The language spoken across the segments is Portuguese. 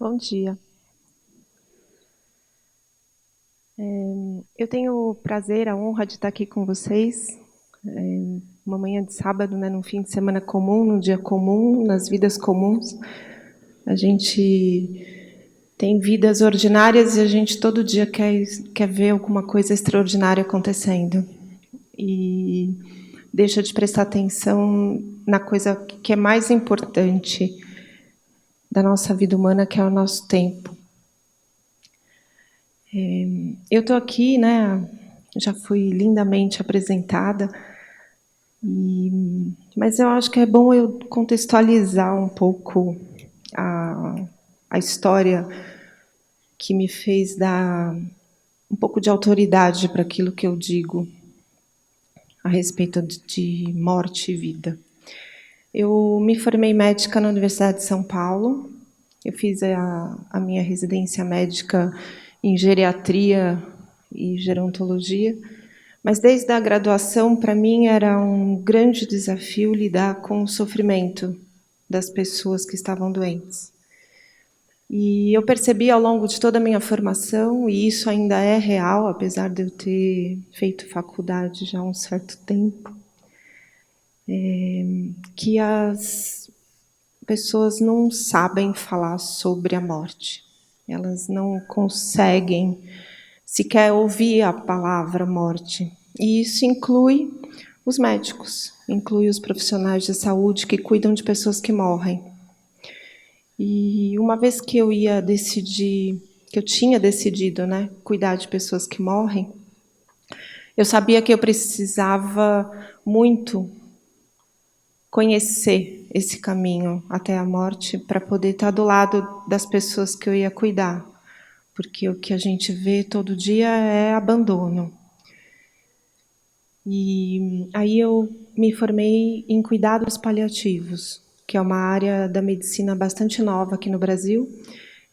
Bom dia. Eu tenho o prazer, a honra de estar aqui com vocês, uma manhã de sábado, né, num fim de semana comum, num dia comum, nas vidas comuns. A gente tem vidas ordinárias e a gente todo dia quer ver alguma coisa extraordinária acontecendo. E deixa de prestar atenção na coisa que é mais importante da nossa vida humana, que é o nosso tempo. Eu estou aqui, né? Já fui lindamente apresentada, mas eu acho que é bom eu contextualizar um pouco a, a história que me fez dar um pouco de autoridade para aquilo que eu digo a respeito de morte e vida. Eu me formei médica na Universidade de São Paulo. Eu fiz a minha residência médica em geriatria e gerontologia. Mas desde a graduação, para mim, era um grande desafio lidar com o sofrimento das pessoas que estavam doentes. E eu percebi ao longo de toda a minha formação, e isso ainda é real, apesar de eu ter feito faculdade já há um certo tempo, que as pessoas não sabem falar sobre a morte. Elas não conseguem sequer ouvir a palavra morte. E isso inclui os médicos, inclui os profissionais de saúde que cuidam de pessoas que morrem. E uma vez que eu tinha decidido, né, cuidar de pessoas que morrem, eu sabia que eu precisava muito conhecer esse caminho até a morte para poder estar do lado das pessoas que eu ia cuidar, porque o que a gente vê todo dia é abandono. E aí eu me formei em cuidados paliativos, que é uma área da medicina bastante nova aqui no Brasil,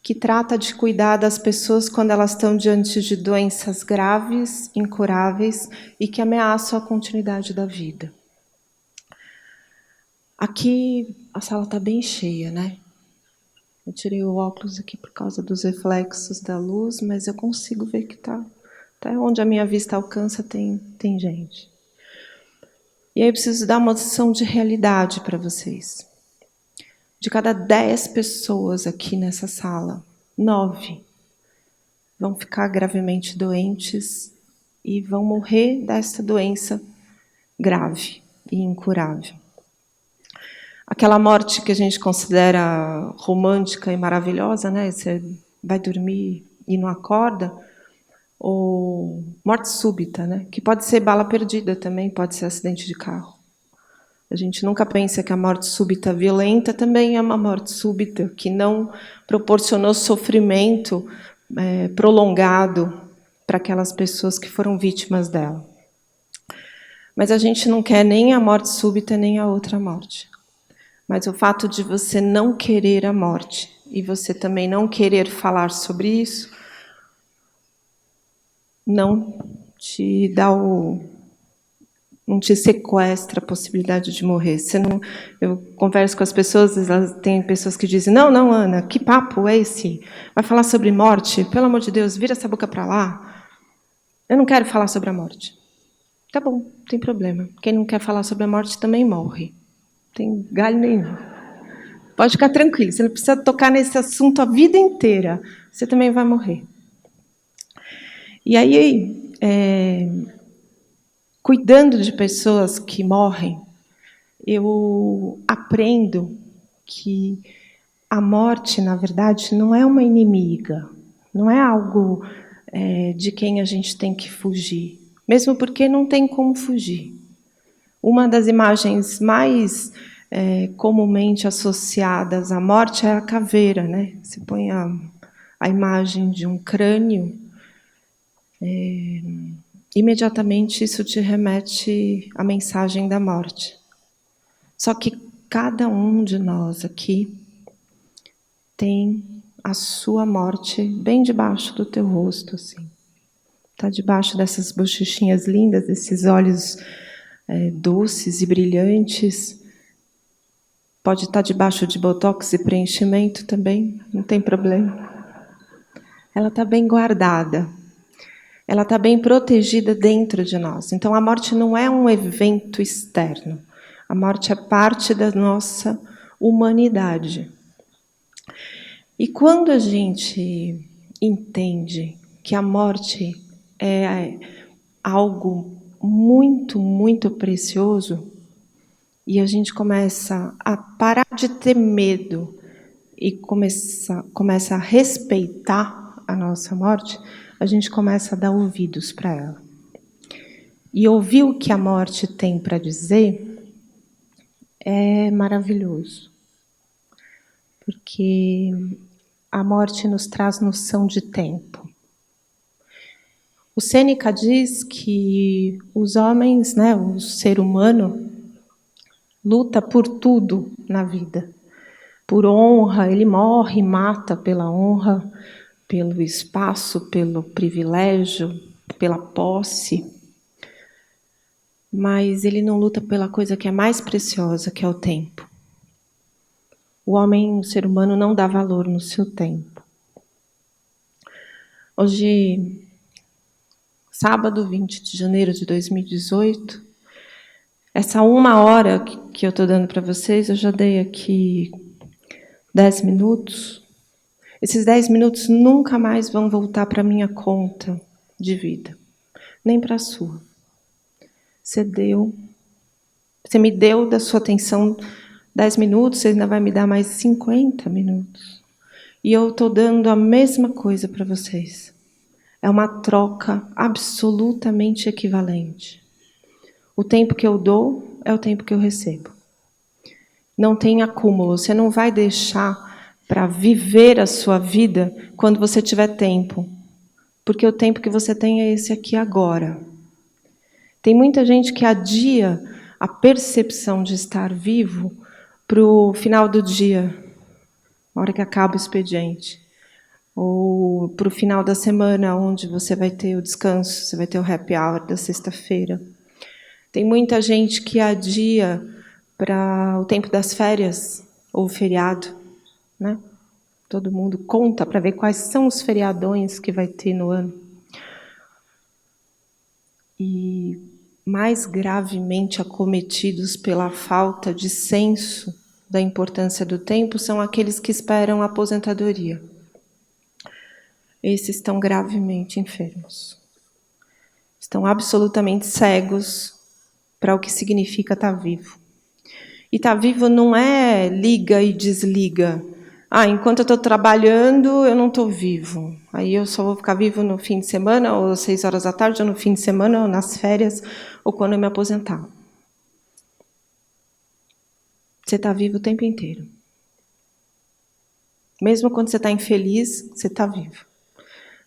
que trata de cuidar das pessoas quando elas estão diante de doenças graves, incuráveis e que ameaçam a continuidade da vida. Aqui a sala está bem cheia, né? Eu tirei o óculos aqui por causa dos reflexos da luz, mas eu consigo ver que está até onde a minha vista alcança tem gente. E aí eu preciso dar uma noção de realidade para vocês. De cada 10 pessoas aqui nessa sala, 9 vão ficar gravemente doentes e vão morrer dessa doença grave e incurável. Aquela morte que a gente considera romântica e maravilhosa, né? Você vai dormir e não acorda, ou morte súbita, né? Que pode ser bala perdida também, pode ser acidente de carro. A gente nunca pensa que a morte súbita violenta também é uma morte súbita, que não proporcionou sofrimento prolongado para aquelas pessoas que foram vítimas dela. Mas a gente não quer nem a morte súbita, nem a outra morte. Mas o fato de você não querer a morte e você também não querer falar sobre isso não te dá não te sequestra a possibilidade de morrer. Eu converso com as pessoas, tem pessoas que dizem: não, Ana, que papo é esse? Vai falar sobre morte? Pelo amor de Deus, vira essa boca para lá. Eu não quero falar sobre a morte. Tá bom, não tem problema. Quem não quer falar sobre a morte também morre. Não tem galho nenhum. Pode ficar tranquilo, você não precisa tocar nesse assunto a vida inteira. Você também vai morrer. E aí, cuidando de pessoas que morrem, eu aprendo que a morte, na verdade, não é uma inimiga, não é algo de quem a gente tem que fugir, mesmo porque não tem como fugir. Uma das imagens mais comumente associadas à morte é a caveira, né? Você põe a imagem de um crânio, imediatamente isso te remete à mensagem da morte. Só que cada um de nós aqui tem a sua morte bem debaixo do teu rosto, assim. Está debaixo dessas bochechinhas lindas, desses olhos doces e brilhantes. pode estar debaixo de botox e preenchimento também, não tem problema. Ela está bem guardada. Ela está bem protegida dentro de nós. Então, a morte não é um evento externo. A morte é parte da nossa humanidade. E quando a gente entende que a morte é algo muito, muito precioso, e a gente começa a parar de ter medo e começa a respeitar a nossa morte, a gente começa a dar ouvidos para ela. E ouvir o que a morte tem para dizer é maravilhoso. Porque a morte nos traz noção de tempo. O Sêneca diz que os homens, né, o ser humano, luta por tudo na vida. Por honra, ele morre e mata pela honra, pelo espaço, pelo privilégio, pela posse. Mas ele não luta pela coisa que é mais preciosa, que é o tempo. O homem, o ser humano, não dá valor no seu tempo. Hoje, sábado, 20 de janeiro de 2018, essa 1 hora que eu estou dando para vocês, eu já dei aqui 10 minutos. Esses 10 minutos nunca mais vão voltar para a minha conta de vida, nem para a sua. Você me deu da sua atenção 10 minutos, você ainda vai me dar mais 50 minutos. E eu estou dando a mesma coisa para vocês. É uma troca absolutamente equivalente. O tempo que eu dou é o tempo que eu recebo. Não tem acúmulo. Você não vai deixar para viver a sua vida quando você tiver tempo. Porque o tempo que você tem é esse aqui agora. Tem muita gente que adia a percepção de estar vivo para o final do dia, na hora que acaba o expediente. Ou para o final da semana, onde você vai ter o descanso, você vai ter o happy hour da sexta-feira. Tem muita gente que adia para o tempo das férias, ou o feriado, né? Todo mundo conta para ver quais são os feriadões que vai ter no ano. E mais gravemente acometidos pela falta de senso da importância do tempo são aqueles que esperam a aposentadoria. Esses estão gravemente enfermos. Estão absolutamente cegos para o que significa estar vivo. E estar vivo não é liga e desliga. Enquanto eu estou trabalhando, eu não estou vivo. Aí eu só vou ficar vivo no fim de semana, ou às 6 horas da tarde, ou no fim de semana, ou nas férias, ou quando eu me aposentar. Você está vivo o tempo inteiro. Mesmo quando você está infeliz, você está vivo.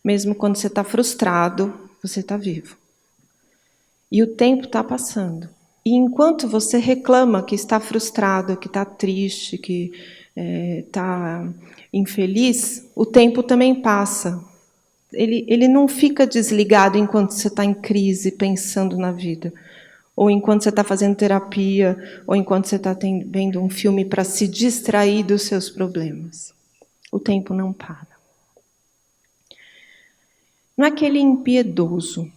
Mesmo quando você está frustrado, você está vivo. E o tempo está passando. E enquanto você reclama que está frustrado, que está triste, que está infeliz, o tempo também passa. Ele não fica desligado enquanto você está em crise, pensando na vida. Ou enquanto você está fazendo terapia, ou enquanto você está vendo um filme para se distrair dos seus problemas. O tempo não para. Não é que ele é impiedoso.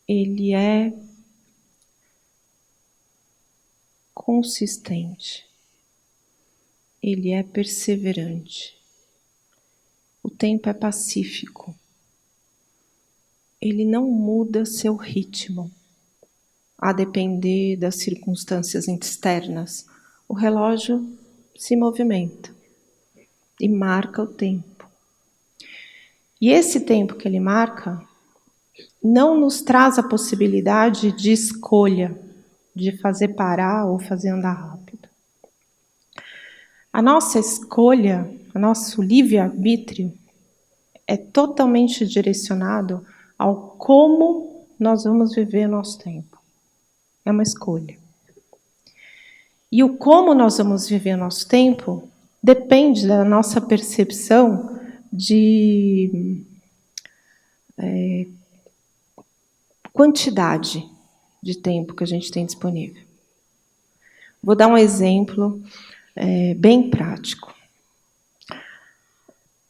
Ele é consistente. Ele é perseverante. O tempo é pacífico. Ele não muda seu ritmo, a depender das circunstâncias externas. O relógio se movimenta e marca o tempo. E esse tempo que ele marca não nos traz a possibilidade de escolha, de fazer parar ou fazer andar rápido. A nossa escolha, o nosso livre-arbítrio, é totalmente direcionado ao como nós vamos viver nosso tempo. É uma escolha. E o como nós vamos viver nosso tempo depende da nossa percepção de quantidade de tempo que a gente tem disponível. Vou dar um exemplo bem prático.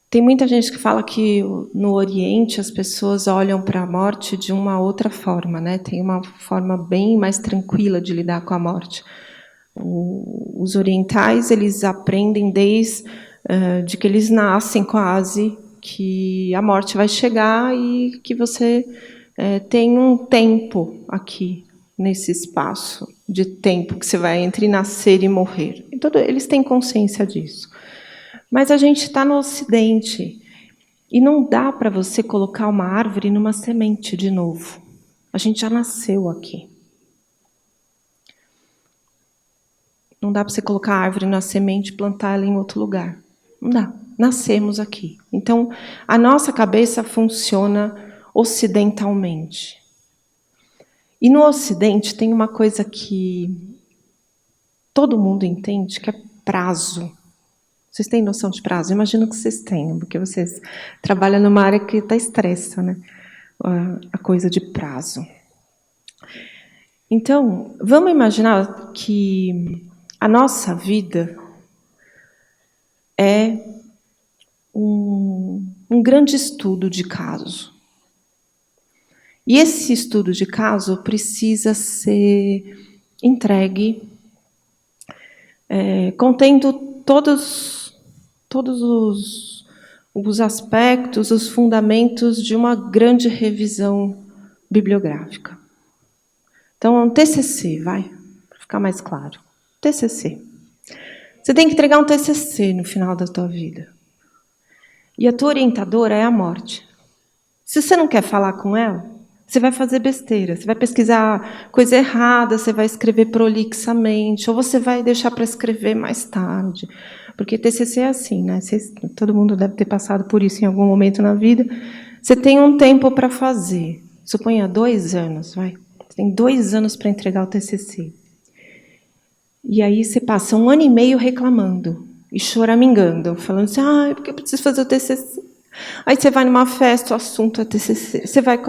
Tem muita gente que fala que no Oriente as pessoas olham para a morte de uma outra forma, né? Tem uma forma bem mais tranquila de lidar com a morte. Os orientais, eles aprendem desde de que eles nascem quase, que a morte vai chegar e que você tem um tempo aqui, nesse espaço de tempo que você vai entre nascer e morrer. Então, eles têm consciência disso. Mas a gente está no Ocidente e não dá para você colocar uma árvore numa semente de novo. A gente já nasceu aqui. Não dá para você colocar a árvore na semente e plantar ela em outro lugar. Não dá. Nascemos aqui. Então, a nossa cabeça funciona ocidentalmente. E no Ocidente tem uma coisa que todo mundo entende, que é prazo. Vocês têm noção de prazo? Imagino que vocês tenham, porque vocês trabalham numa área que está estressa, né? A coisa de prazo. Então, vamos imaginar que a nossa vida é um grande estudo de caso. E esse estudo de caso precisa ser entregue contendo todos os aspectos, os fundamentos de uma grande revisão bibliográfica. Então, é um TCC, vai, para ficar mais claro. TCC. Você tem que entregar um TCC no final da tua vida. E a tua orientadora é a morte. Se você não quer falar com ela, você vai fazer besteira, você vai pesquisar coisa errada, você vai escrever prolixamente, ou você vai deixar para escrever mais tarde. Porque TCC é assim, né? Todo mundo deve ter passado por isso em algum momento na vida. Você tem um tempo para fazer. Suponha 2 anos, vai. Você tem 2 anos para entregar o TCC. E aí você passa 1 ano e meio reclamando e choramingando, falando assim, porque eu preciso fazer o TCC. Aí você vai numa festa, o assunto é TCC. Você vai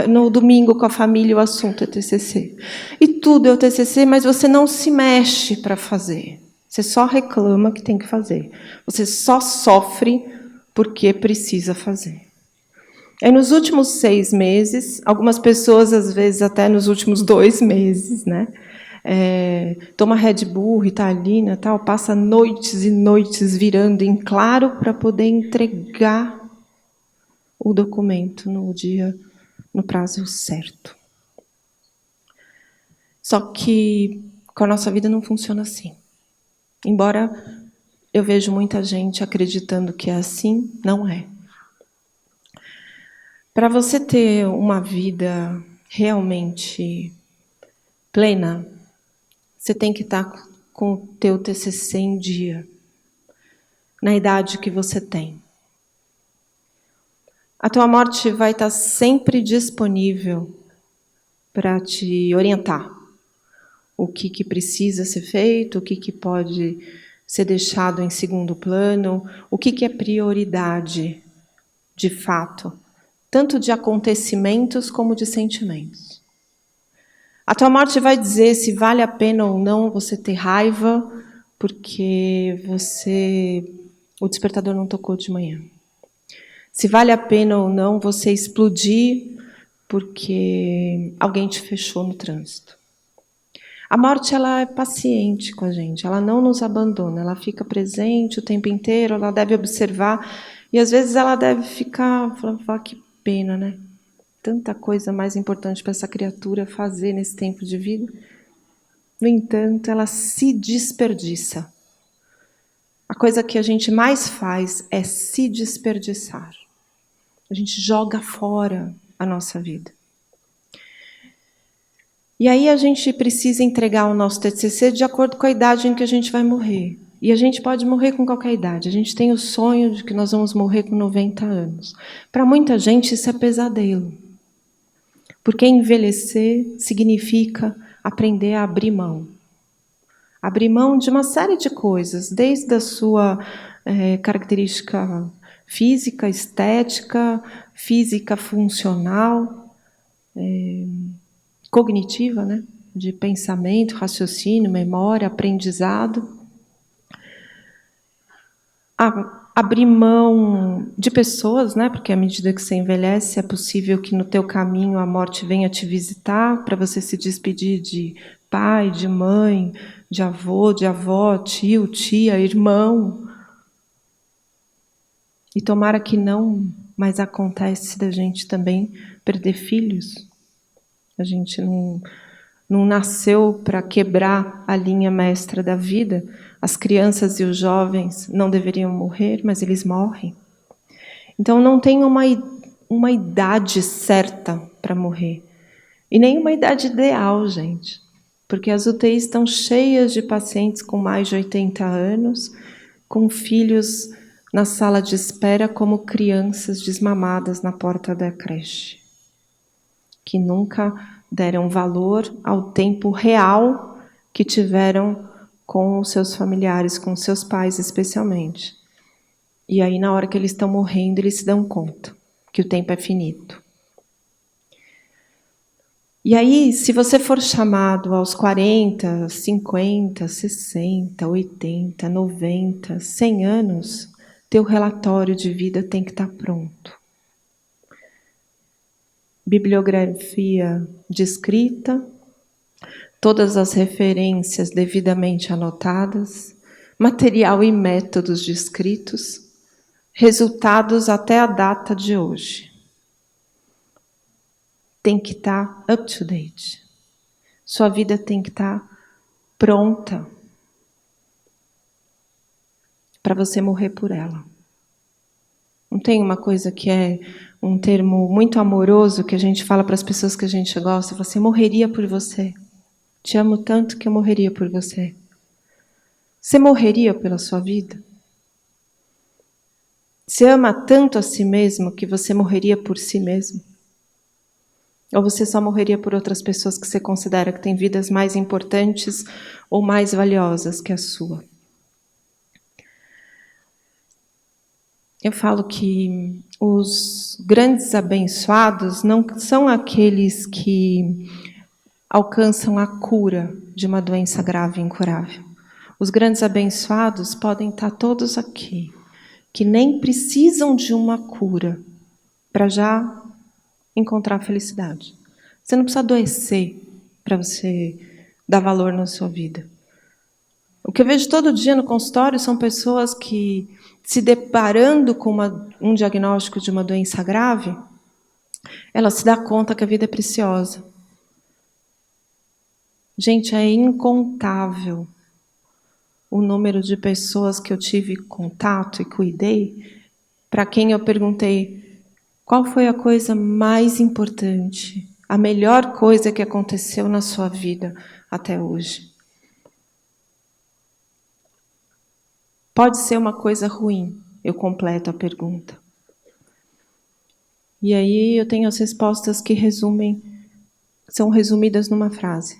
no domingo com a família, o assunto é TCC. E tudo é o TCC, mas você não se mexe para fazer. Você só reclama que tem que fazer. Você só sofre porque precisa fazer. Aí, nos últimos 6 meses, algumas pessoas, às vezes, até nos últimos 2 meses, né? Toma Red Bull, Ritalina, tal, passa noites e noites virando em claro para poder entregar o documento no prazo certo. Só que com a nossa vida não funciona assim. Embora eu vejo muita gente acreditando que é assim, não é. Para você ter uma vida realmente plena, você tem que estar com o teu TCC em dia, na idade que você tem. A tua morte vai estar sempre disponível para te orientar. O que precisa ser feito, o que pode ser deixado em segundo plano, o que é prioridade, de fato, tanto de acontecimentos como de sentimentos. A tua morte vai dizer se vale a pena ou não você ter raiva porque o despertador não tocou de manhã. Se vale a pena ou não você explodir porque alguém te fechou no trânsito. A morte, ela é paciente com a gente, ela não nos abandona, ela fica presente o tempo inteiro, ela deve observar, e às vezes ela deve ficar, falar que pena, né? Tanta coisa mais importante para essa criatura fazer nesse tempo de vida. No entanto, ela se desperdiça. A coisa que a gente mais faz é se desperdiçar. A gente joga fora a nossa vida. E aí a gente precisa entregar o nosso TCC de acordo com a idade em que a gente vai morrer. E a gente pode morrer com qualquer idade. A gente tem o sonho de que nós vamos morrer com 90 anos. Para muita gente isso é pesadelo. Porque envelhecer significa aprender a abrir mão. Abrir mão de uma série de coisas, desde a sua característica física, estética, física funcional, cognitiva, né? de pensamento, raciocínio, memória, aprendizado. Abrir mão de pessoas, né? Porque à medida que você envelhece, é possível que no teu caminho a morte venha te visitar para você se despedir de pai, de mãe, de avô, de avó, tio, tia, irmão. E tomara que não, mas acontece da gente também perder filhos. A gente não nasceu para quebrar a linha mestra da vida. As crianças e os jovens não deveriam morrer, mas eles morrem. Então não tem uma idade certa para morrer. E nem uma idade ideal, gente. Porque as UTIs estão cheias de pacientes com mais de 80 anos, com filhos na sala de espera como crianças desmamadas na porta da creche, que nunca deram valor ao tempo real que tiveram com os seus familiares, com os seus pais especialmente. E aí, na hora que eles estão morrendo, eles se dão conta que o tempo é finito. E aí, se você for chamado aos 40, 50, 60, 80, 90, 100 anos, teu relatório de vida tem que estar pronto. Bibliografia descrita, todas as referências devidamente anotadas, material e métodos descritos, resultados até a data de hoje. Tem que estar up to date. Sua vida tem que estar pronta para você morrer por ela. Não tem uma coisa que é um termo muito amoroso que a gente fala para as pessoas que a gente gosta, você morreria por você. Te amo tanto que eu morreria por você. Você morreria pela sua vida? Você ama tanto a si mesmo que você morreria por si mesmo? Ou você só morreria por outras pessoas que você considera que têm vidas mais importantes ou mais valiosas que a sua? Eu falo que os grandes abençoados não são aqueles que alcançam a cura de uma doença grave e incurável. Os grandes abençoados podem estar todos aqui, que nem precisam de uma cura para já encontrar a felicidade. Você não precisa adoecer para você dar valor na sua vida. O que eu vejo todo dia no consultório são pessoas que, se deparando com um diagnóstico de uma doença grave, ela se dá conta que a vida é preciosa. Gente, é incontável o número de pessoas que eu tive contato e cuidei, para quem eu perguntei qual foi a coisa mais importante, a melhor coisa que aconteceu na sua vida até hoje. Pode ser uma coisa ruim, eu completo a pergunta. E aí eu tenho as respostas que são resumidas numa frase.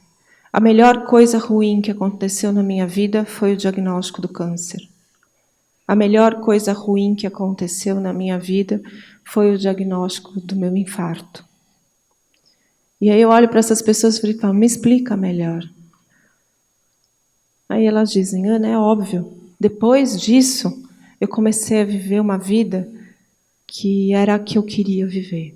A melhor coisa ruim que aconteceu na minha vida foi o diagnóstico do câncer. A melhor coisa ruim que aconteceu na minha vida foi o diagnóstico do meu infarto. E aí eu olho para essas pessoas e falo, me explica melhor. Aí elas dizem, Ana, é óbvio. Depois disso, eu comecei a viver uma vida que era a que eu queria viver.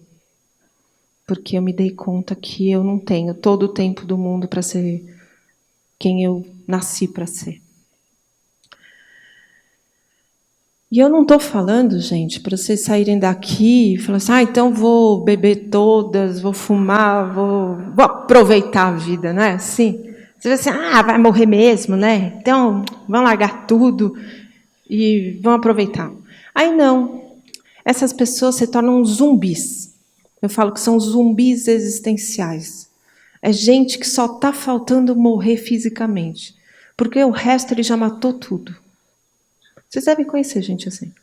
Porque eu me dei conta que eu não tenho todo o tempo do mundo para ser quem eu nasci para ser. E eu não estou falando, gente, para vocês saírem daqui e falar assim, então vou beber todas, vou fumar, vou aproveitar a vida, não é assim? Você vai assim, vai morrer mesmo, né? Então, vão largar tudo e vão aproveitar. Aí não, essas pessoas se tornam zumbis. Eu falo que são zumbis existenciais. É gente que só está faltando morrer fisicamente, porque o resto ele já matou tudo. Vocês devem conhecer gente assim.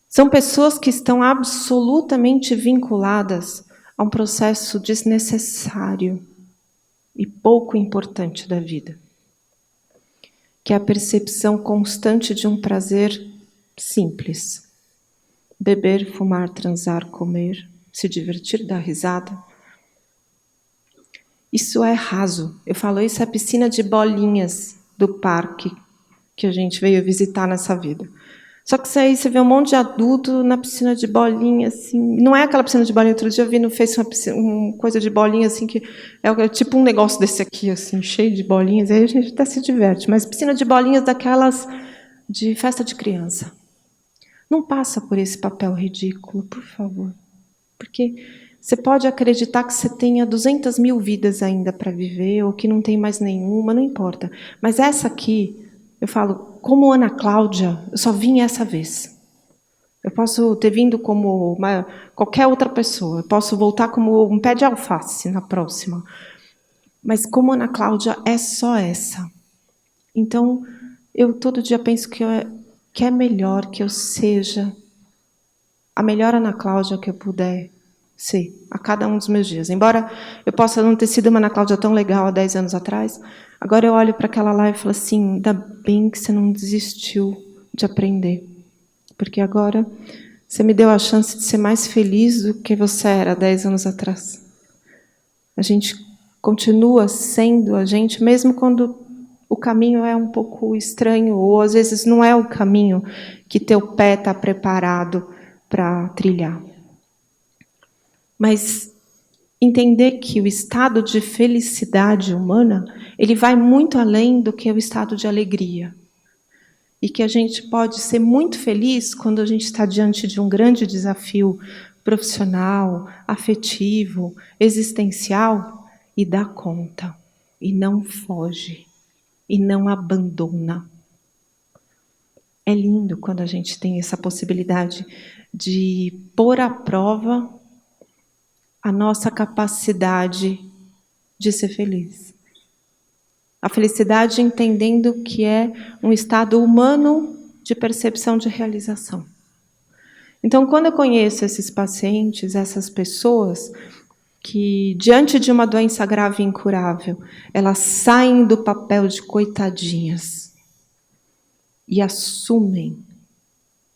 São pessoas que estão absolutamente vinculadas a um processo desnecessário e pouco importante da vida, que é a percepção constante de um prazer simples. Beber, fumar, transar, comer, se divertir, dar risada. Isso é raso. Eu falo, isso é a piscina de bolinhas do parque que a gente veio visitar nessa vida. Só que aí você vê um monte de adulto na piscina de bolinha, assim. Não é aquela piscina de bolinha. Outro dia eu vi no Face uma coisa de bolinha, assim, que é tipo um negócio desse aqui, assim, cheio de bolinhas. Aí a gente até se diverte. Mas piscina de bolinhas daquelas de festa de criança. Não passa por esse papel ridículo, por favor. Porque você pode acreditar que você tenha 200 mil vidas ainda para viver, ou que não tem mais nenhuma, não importa. Mas essa aqui, eu falo, como Ana Cláudia, eu só vim essa vez. Eu posso ter vindo como qualquer outra pessoa, eu posso voltar como um pé de alface na próxima. Mas como Ana Cláudia é só essa. Então, eu todo dia penso que é melhor que eu seja a melhor Ana Cláudia que eu puder ser, a cada um dos meus dias. Embora eu possa não ter sido uma Ana Cláudia tão legal há 10 anos atrás, agora eu olho para aquela live e falo assim, ainda bem que você não desistiu de aprender. Porque agora você me deu a chance de ser mais feliz do que você era 10 anos atrás. A gente continua sendo a gente, mesmo quando o caminho é um pouco estranho, ou às vezes não é o caminho que teu pé está preparado para trilhar. Mas entender que o estado de felicidade humana, ele vai muito além do que o estado de alegria. E que a gente pode ser muito feliz quando a gente está diante de um grande desafio profissional, afetivo, existencial, e dá conta, e não foge, e não abandona. É lindo quando a gente tem essa possibilidade de pôr à prova a nossa capacidade de ser feliz. A felicidade entendendo que é um estado humano de percepção de realização. Então, quando eu conheço esses pacientes, essas pessoas que, diante de uma doença grave e incurável, elas saem do papel de coitadinhas e assumem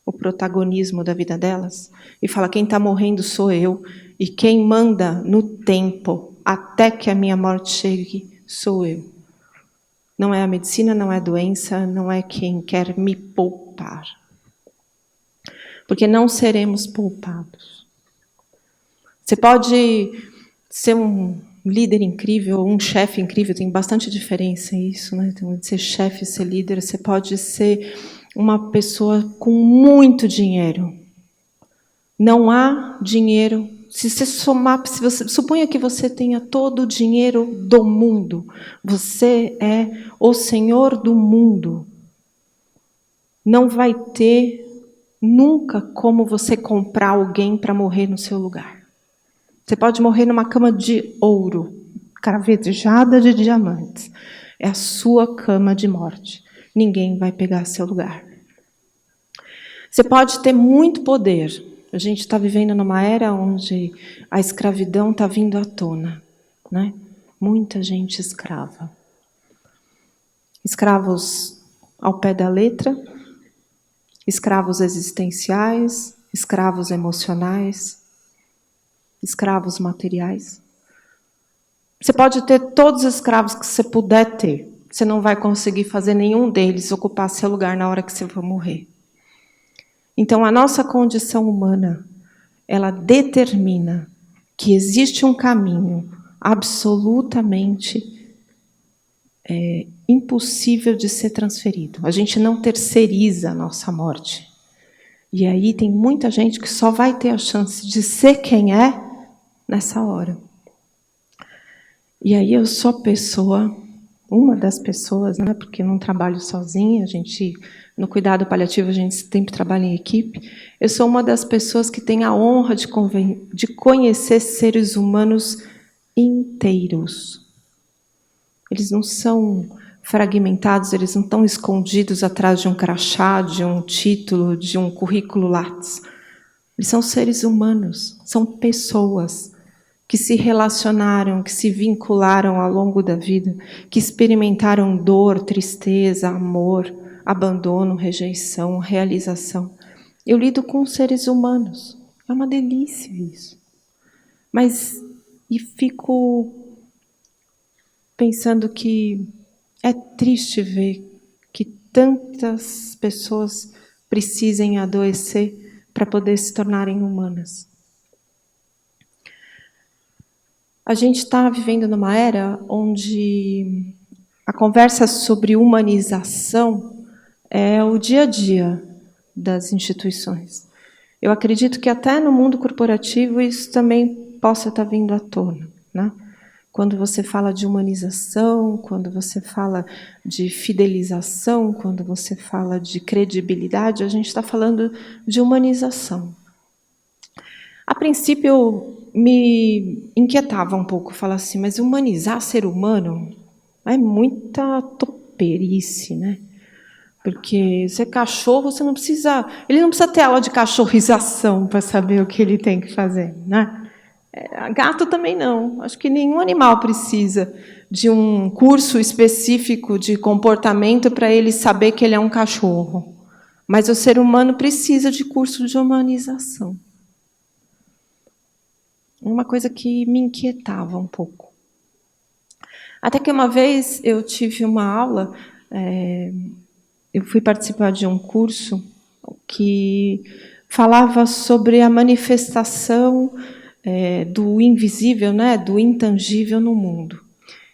o protagonismo da vida delas, e fala, quem está morrendo sou eu, e quem manda no tempo, até que a minha morte chegue, sou eu. Não é a medicina, não é a doença, não é quem quer me poupar. Porque não seremos poupados. Você pode ser um líder incrível, um chefe incrível, tem bastante diferença isso, né? Então, ser chefe, ser líder, você pode ser uma pessoa com muito dinheiro. Não há dinheiro. Se você somar, se você suponha que você tenha todo o dinheiro do mundo, você é o senhor do mundo. Não vai ter nunca como você comprar alguém para morrer no seu lugar. Você pode morrer numa cama de ouro, cravejada de diamantes. É a sua cama de morte. Ninguém vai pegar seu lugar. Você pode ter muito poder. A gente está vivendo numa era onde a escravidão está vindo à tona, né? Muita gente escrava. Escravos ao pé da letra, escravos existenciais, escravos emocionais, escravos materiais. Você pode ter todos os escravos que você puder ter. Você não vai conseguir fazer nenhum deles ocupar seu lugar na hora que você for morrer. Então, a nossa condição humana, ela determina que existe um caminho absolutamente impossível de ser transferido. A gente não terceiriza a nossa morte. E aí tem muita gente que só vai ter a chance de ser quem é nessa hora. E aí eu sou pessoa, uma das pessoas, né, porque não trabalho sozinha, a gente, no cuidado paliativo a gente sempre trabalha em equipe, eu sou uma das pessoas que tem a honra de conhecer seres humanos inteiros. Eles não são fragmentados, eles não estão escondidos atrás de um crachá, de um título, de um currículo Lattes. Eles são seres humanos, são pessoas que se relacionaram, que se vincularam ao longo da vida, que experimentaram dor, tristeza, amor, abandono, rejeição, realização. Eu lido com seres humanos. É uma delícia isso. Mas e fico pensando que é triste ver que tantas pessoas precisem adoecer para poder se tornarem humanas. A gente está vivendo numa era onde a conversa sobre humanização é o dia a dia das instituições. Eu acredito que até no mundo corporativo isso também possa estar vindo à tona, né? Quando você fala de humanização, quando você fala de fidelização, quando você fala de credibilidade, a gente está falando de humanização. A princípio, me inquietava um pouco, falar assim, mas humanizar ser humano é muita toperice, né? Porque ser cachorro, você não precisa... Ele não precisa ter aula de cachorrização para saber o que ele tem que fazer, né? Gato também não. Acho que nenhum animal precisa de um curso específico de comportamento para ele saber que ele é um cachorro. Mas o ser humano precisa de curso de humanização. Uma coisa que me inquietava um pouco. Até que uma vez eu tive uma aula, eu fui participar de um curso que falava sobre a manifestação do invisível, né, do intangível no mundo,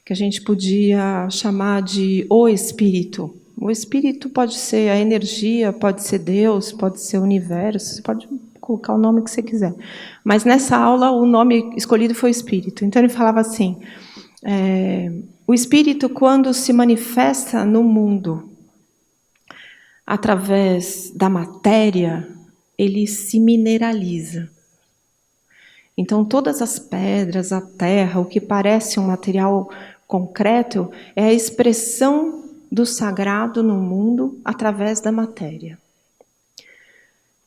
que a gente podia chamar de o espírito. O espírito pode ser a energia, pode ser Deus, pode ser o universo, você pode colocar o nome que você quiser. Mas nessa aula o nome escolhido foi espírito. Então ele falava assim, o espírito, quando se manifesta no mundo através da matéria, ele se mineraliza. Então, todas as pedras, a terra, o que parece um material concreto, é a expressão do sagrado no mundo através da matéria.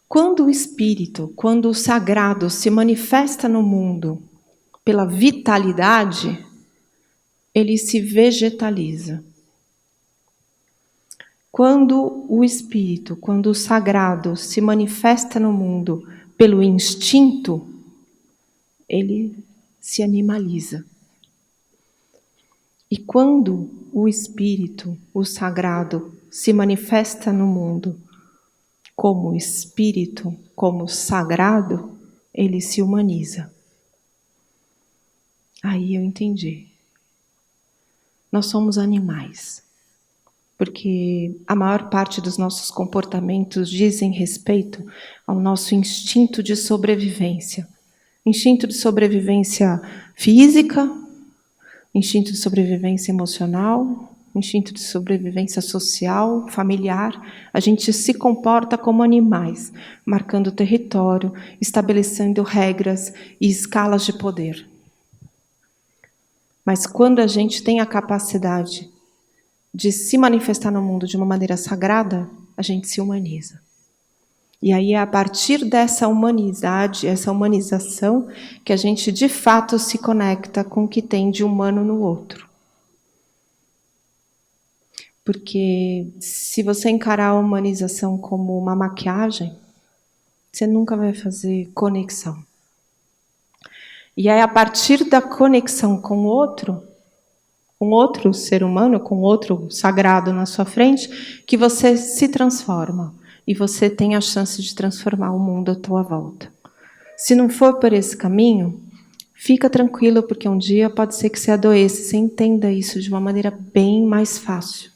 Quando o espírito, quando o sagrado se manifesta no mundo pela vitalidade, ele se vegetaliza. Quando o espírito, quando o sagrado se manifesta no mundo pelo instinto, ele se animaliza. E quando o espírito, o sagrado, se manifesta no mundo como espírito, como sagrado, ele se humaniza. Aí eu entendi. Nós somos animais, porque a maior parte dos nossos comportamentos dizem respeito ao nosso instinto de sobrevivência. Instinto de sobrevivência física, instinto de sobrevivência emocional, instinto de sobrevivência social, familiar. A gente se comporta como animais, marcando território, estabelecendo regras e escalas de poder. Mas quando a gente tem a capacidade de se manifestar no mundo de uma maneira sagrada, a gente se humaniza. E aí é a partir dessa humanidade, essa humanização, que a gente de fato se conecta com o que tem de humano no outro. Porque se você encarar a humanização como uma maquiagem, você nunca vai fazer conexão. E é a partir da conexão com outro ser humano, com outro sagrado na sua frente, que você se transforma. E você tem a chance de transformar o mundo à tua volta. Se não for por esse caminho, fica tranquilo, porque um dia pode ser que você adoeça. Você entenda isso de uma maneira bem mais fácil.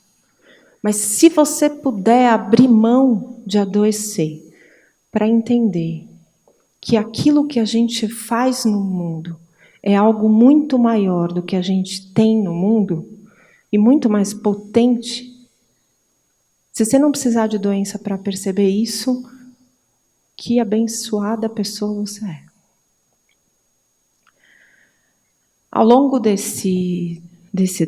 Mas se você puder abrir mão de adoecer para entender que aquilo que a gente faz no mundo é algo muito maior do que a gente tem no mundo e muito mais potente. Se você não precisar de doença para perceber isso, que abençoada pessoa você é. Ao longo desse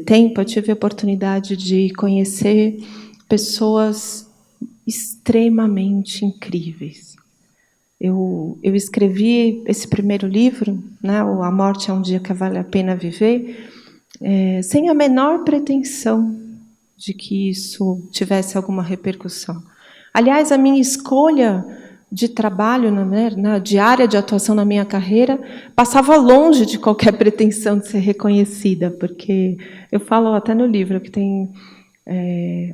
tempo, eu tive a oportunidade de conhecer pessoas extremamente incríveis. Eu escrevi esse primeiro livro, né, A Morte é um Dia que Vale a Pena Viver, sem a menor pretensão de que isso tivesse alguma repercussão. Aliás, a minha escolha de trabalho, né, de área de atuação na minha carreira, passava longe de qualquer pretensão de ser reconhecida, porque eu falo até no livro que tem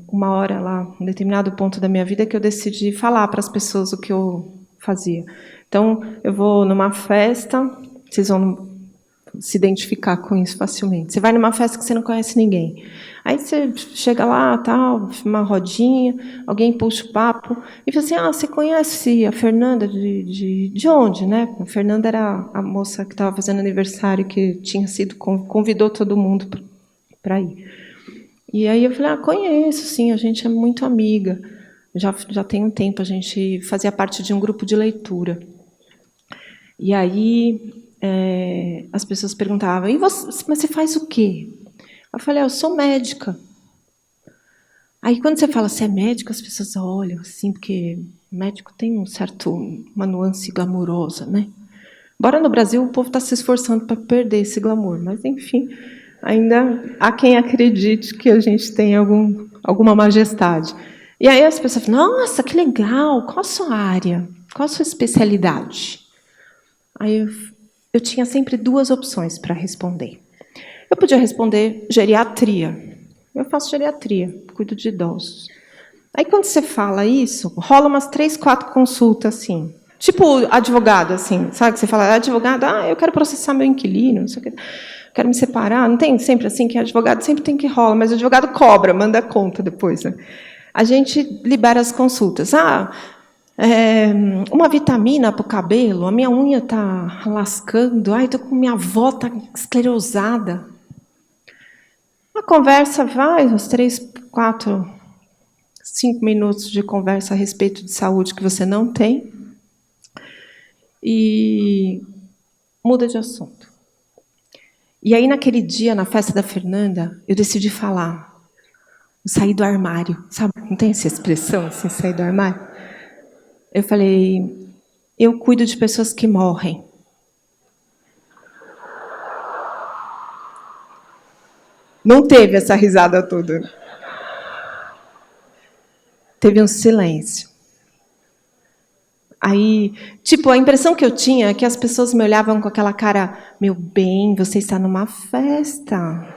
uma hora lá, um determinado ponto da minha vida, que eu decidi falar para as pessoas o que eu fazia. Então, eu vou numa festa, vocês vão se identificar com isso facilmente. Você vai numa festa que você não conhece ninguém. Aí você chega lá, tal, uma rodinha, alguém puxa o papo e fala assim: você conhece a Fernanda de onde, né? A Fernanda era a moça que estava fazendo aniversário, que tinha sido convidou todo mundo para ir. E aí eu falei: conheço, sim, a gente é muito amiga. Já tem um tempo, a gente fazia parte de um grupo de leitura. E aí as pessoas perguntavam: e você, mas você faz o quê? Eu falei: eu sou médica. Aí, quando você fala, você é médico, as pessoas olham assim, porque médico tem uma nuance glamourosa, né? Embora no Brasil o povo está se esforçando para perder esse glamour, mas, enfim, ainda há quem acredite que a gente tem alguma majestade. E aí as pessoas falam: nossa, que legal, qual a sua área? Qual a sua especialidade? Aí eu tinha sempre duas opções para responder. Eu podia responder geriatria. Eu faço geriatria, cuido de idosos. Aí, quando você fala isso, rola umas 3, 4 consultas, assim. Tipo advogado, assim, sabe? Que você fala: advogado, eu quero processar meu inquilino, não sei o quê, quero me separar. Não tem sempre assim que advogado sempre tem que rola, mas o advogado cobra, manda conta depois, né? A gente libera as consultas. Uma vitamina para o cabelo, a minha unha está lascando, estou com minha avó tá esclerosada. A conversa vai, uns 3, 4, 5 minutos de conversa a respeito de saúde que você não tem, e muda de assunto. E aí, naquele dia, na festa da Fernanda, eu decidi falar. Eu saí do armário, sabe? Não tem essa expressão, assim, sair do armário? Eu falei: eu cuido de pessoas que morrem. Não teve essa risada toda. Teve um silêncio. Aí, tipo, a impressão que eu tinha é que as pessoas me olhavam com aquela cara: meu bem, você está numa festa.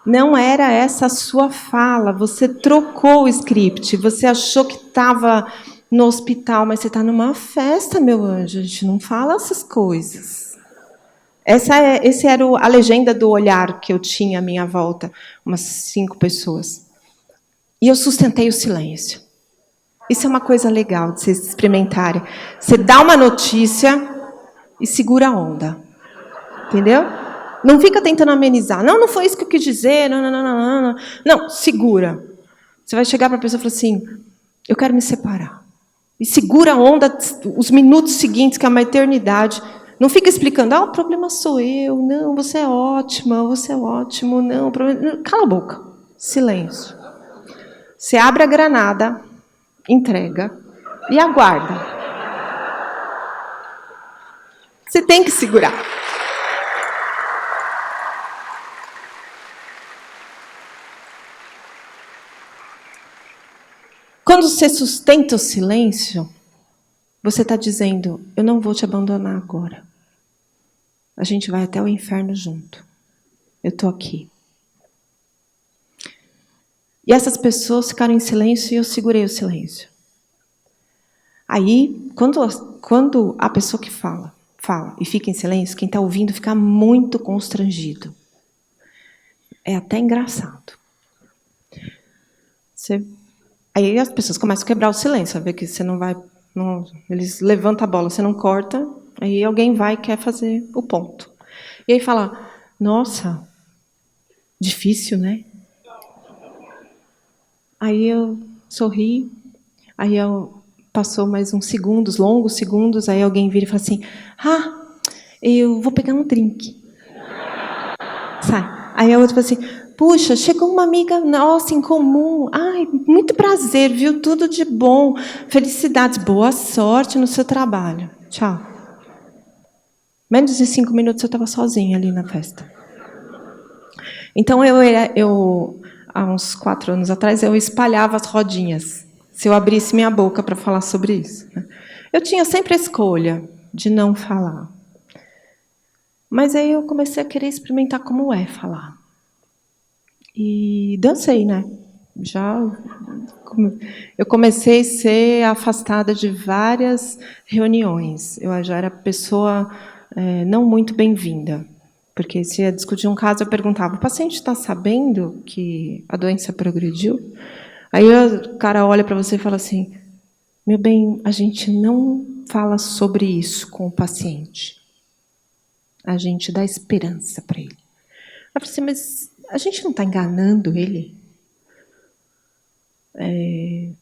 Não era essa a sua fala, você trocou o script, você achou que estava no hospital, mas você está numa festa, meu anjo, a gente não fala essas coisas. Esse era a legenda do olhar que eu tinha à minha volta, umas 5 pessoas. E eu sustentei o silêncio. Isso é uma coisa legal de vocês experimentarem. Você dá uma notícia e segura a onda. Entendeu? Não fica tentando amenizar. Não foi isso que eu quis dizer. Não, segura. Você vai chegar para a pessoa e falar assim: eu quero me separar. E segura a onda os minutos seguintes, que é uma eternidade. Não fica explicando: o problema sou eu. Não, você é ótima, você é ótimo. Não, problema... Cala a boca. Silêncio. Você abre a granada, entrega e aguarda. Você tem que segurar. Quando você sustenta o silêncio, você está dizendo: eu não vou te abandonar agora. A gente vai até o inferno junto. Eu estou aqui. E essas pessoas ficaram em silêncio e eu segurei o silêncio. Aí, quando a pessoa que fala e fica em silêncio, quem está ouvindo fica muito constrangido. É até engraçado. Aí as pessoas começam a quebrar o silêncio, a ver que você não vai... eles levantam a bola, você não corta, aí alguém vai e quer fazer o ponto. E aí fala: nossa, difícil, né? Aí eu sorri, aí passou mais uns segundos, longos segundos, aí alguém vira e fala assim: eu vou pegar um drink. Sai. Aí a outra fala assim: puxa, chegou uma amiga nossa em comum. Ai, muito prazer, viu? Tudo de bom. Felicidades, boa sorte no seu trabalho. Tchau. Menos de 5 minutos eu estava sozinha ali na festa. Então, há uns 4 anos atrás, eu espalhava as rodinhas. se eu abrisse minha boca para falar sobre isso. Eu tinha sempre a escolha de não falar. Mas aí eu comecei a querer experimentar como é falar. E dancei, né? Eu comecei a ser afastada de várias reuniões. Eu já era pessoa não muito bem-vinda. Porque se ia discutir um caso, eu perguntava, o paciente está sabendo que a doença progrediu? Aí o cara olha para você e fala assim, meu bem, a gente não fala sobre isso com o paciente. A gente dá esperança para ele. Eu falei assim, mas a gente não está enganando ele? Um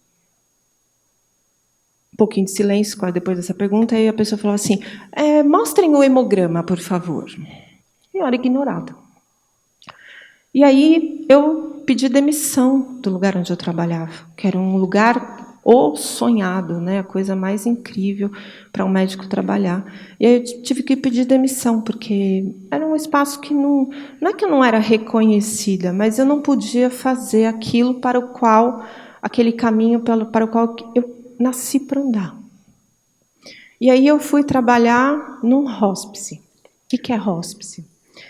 pouquinho de silêncio depois dessa pergunta, e a pessoa falou assim, mostrem o hemograma, por favor. E eu era ignorada. E aí eu pedi demissão do lugar onde eu trabalhava, que era um lugar sonhado, né, a coisa mais incrível para um médico trabalhar. E aí eu tive que pedir demissão, porque era um espaço que não é que eu não era reconhecida, mas eu não podia fazer aquilo para o qual, aquele caminho para o qual eu nasci para andar. E aí eu fui trabalhar num hospice. O que é hospice?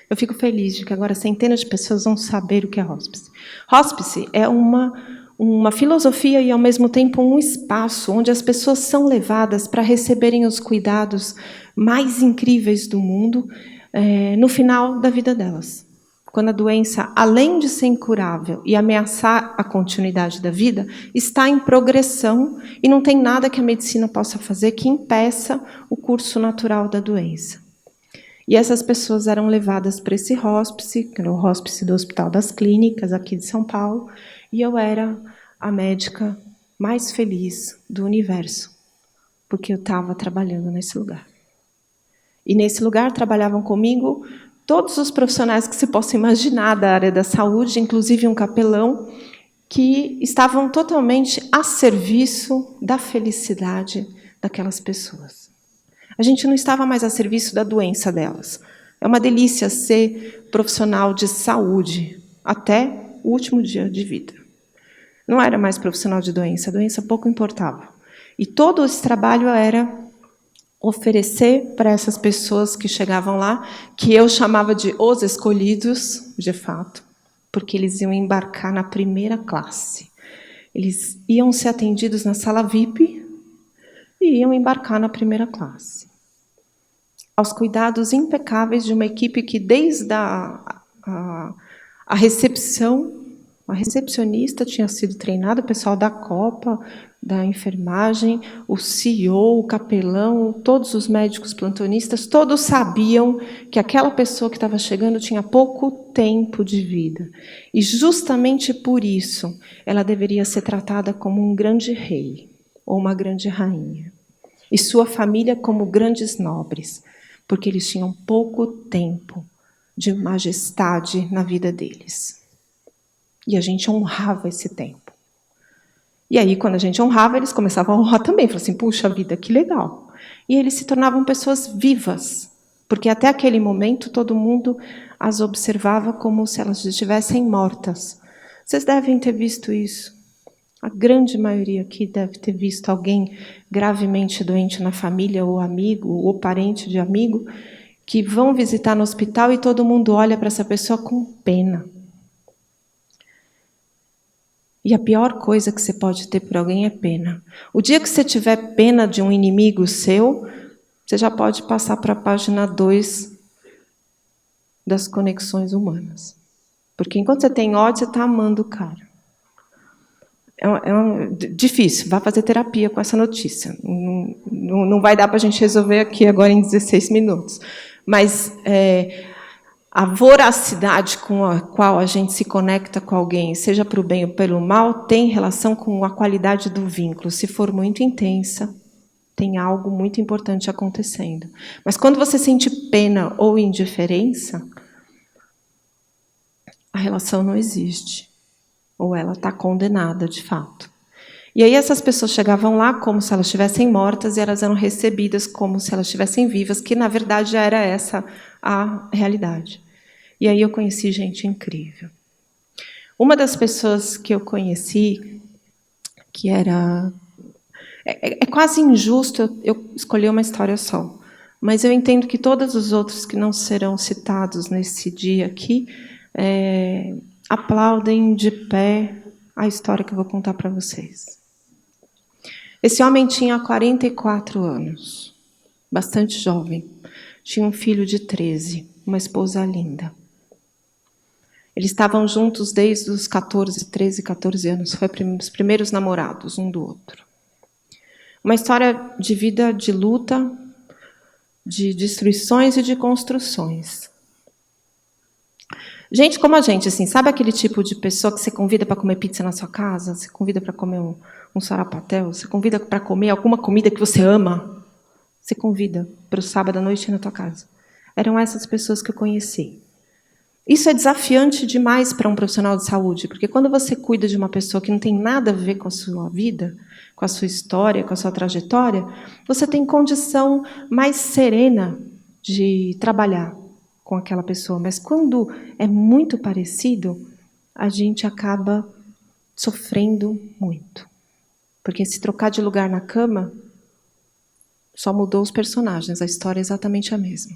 Eu fico feliz de que agora centenas de pessoas vão saber o que é hospice. Hospice é uma filosofia e, ao mesmo tempo, um espaço onde as pessoas são levadas para receberem os cuidados mais incríveis do mundo no final da vida delas. Quando a doença, além de ser incurável e ameaçar a continuidade da vida, está em progressão e não tem nada que a medicina possa fazer que impeça o curso natural da doença. E essas pessoas eram levadas para esse hospice, que era o hospice do Hospital das Clínicas, aqui de São Paulo, e eu era a médica mais feliz do universo, porque eu estava trabalhando nesse lugar. E nesse lugar trabalhavam comigo todos os profissionais que se possa imaginar da área da saúde, inclusive um capelão, que estavam totalmente a serviço da felicidade daquelas pessoas. A gente não estava mais a serviço da doença delas. É uma delícia ser profissional de saúde até o último dia de vida. Não era mais profissional de doença, a doença pouco importava. E todo esse trabalho era oferecer para essas pessoas que chegavam lá, que eu chamava de os escolhidos, de fato, porque eles iam embarcar na primeira classe. Eles iam ser atendidos na sala VIP e iam embarcar na primeira classe. Aos cuidados impecáveis de uma equipe que, desde a recepção, a recepcionista tinha sido treinada, o pessoal da Copa, da enfermagem, o CEO, o capelão, todos os médicos plantonistas, todos sabiam que aquela pessoa que estava chegando tinha pouco tempo de vida. E, justamente por isso, ela deveria ser tratada como um grande rei ou uma grande rainha. E sua família como grandes nobres, porque eles tinham pouco tempo de majestade na vida deles. E a gente honrava esse tempo. E aí, quando a gente honrava, eles começavam a honrar também. Falavam assim, puxa vida, que legal. E eles se tornavam pessoas vivas, porque até aquele momento todo mundo as observava como se elas estivessem mortas. Vocês devem ter visto isso. A grande maioria aqui deve ter visto alguém gravemente doente na família, ou amigo, ou parente de amigo, que vão visitar no hospital e todo mundo olha para essa pessoa com pena. E a pior coisa que você pode ter por alguém é pena. O dia que você tiver pena de um inimigo seu, você já pode passar para a página 2 das conexões humanas. Porque enquanto você tem ódio, você está amando o cara. Difícil, vá fazer terapia com essa notícia. Não vai dar para a gente resolver aqui agora em 16 minutos. Mas a voracidade com a qual a gente se conecta com alguém, seja para o bem ou pelo mal, tem relação com a qualidade do vínculo. Se for muito intensa, tem algo muito importante acontecendo. Mas quando você sente pena ou indiferença, a relação não existe. Ou ela está condenada, de fato. E aí essas pessoas chegavam lá como se elas estivessem mortas e elas eram recebidas como se elas estivessem vivas, que, na verdade, já era essa a realidade. E aí eu conheci gente incrível. Uma das pessoas que eu conheci, que era... É quase injusto eu escolher uma história só, mas eu entendo que todos os outros que não serão citados nesse dia aqui aplaudem de pé a história que eu vou contar para vocês. Esse homem tinha 44 anos, bastante jovem. Tinha um filho de 13, uma esposa linda. Eles estavam juntos desde os 13, 14 anos. Foi os primeiros namorados um do outro. Uma história de vida de luta, de destruições e de construções. Gente como a gente, assim, sabe aquele tipo de pessoa que você convida para comer pizza na sua casa? Você convida para comer um sarapatel? Você convida para comer alguma comida que você ama? Você convida para o sábado à noite na tua casa. Eram essas pessoas que eu conheci. Isso é desafiante demais para um profissional de saúde, porque quando você cuida de uma pessoa que não tem nada a ver com a sua vida, com a sua história, com a sua trajetória, você tem condição mais serena de trabalhar com aquela pessoa. Mas quando é muito parecido, a gente acaba sofrendo muito. Porque se trocar de lugar na cama, só mudou os personagens, a história é exatamente a mesma.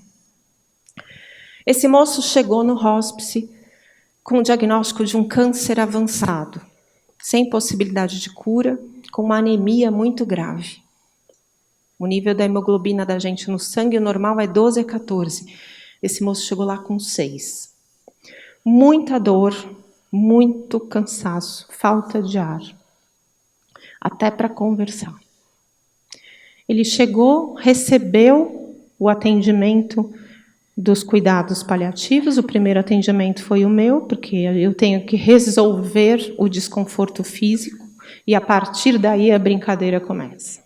Esse moço chegou no hospice com o diagnóstico de um câncer avançado, sem possibilidade de cura, com uma anemia muito grave. O nível da hemoglobina da gente no sangue normal é 12 a 14. Esse moço chegou lá com 6. Muita dor, muito cansaço, falta de ar. Até para conversar. Ele chegou, recebeu o atendimento dos cuidados paliativos. O primeiro atendimento foi o meu, porque eu tenho que resolver o desconforto físico, e a partir daí a brincadeira começa.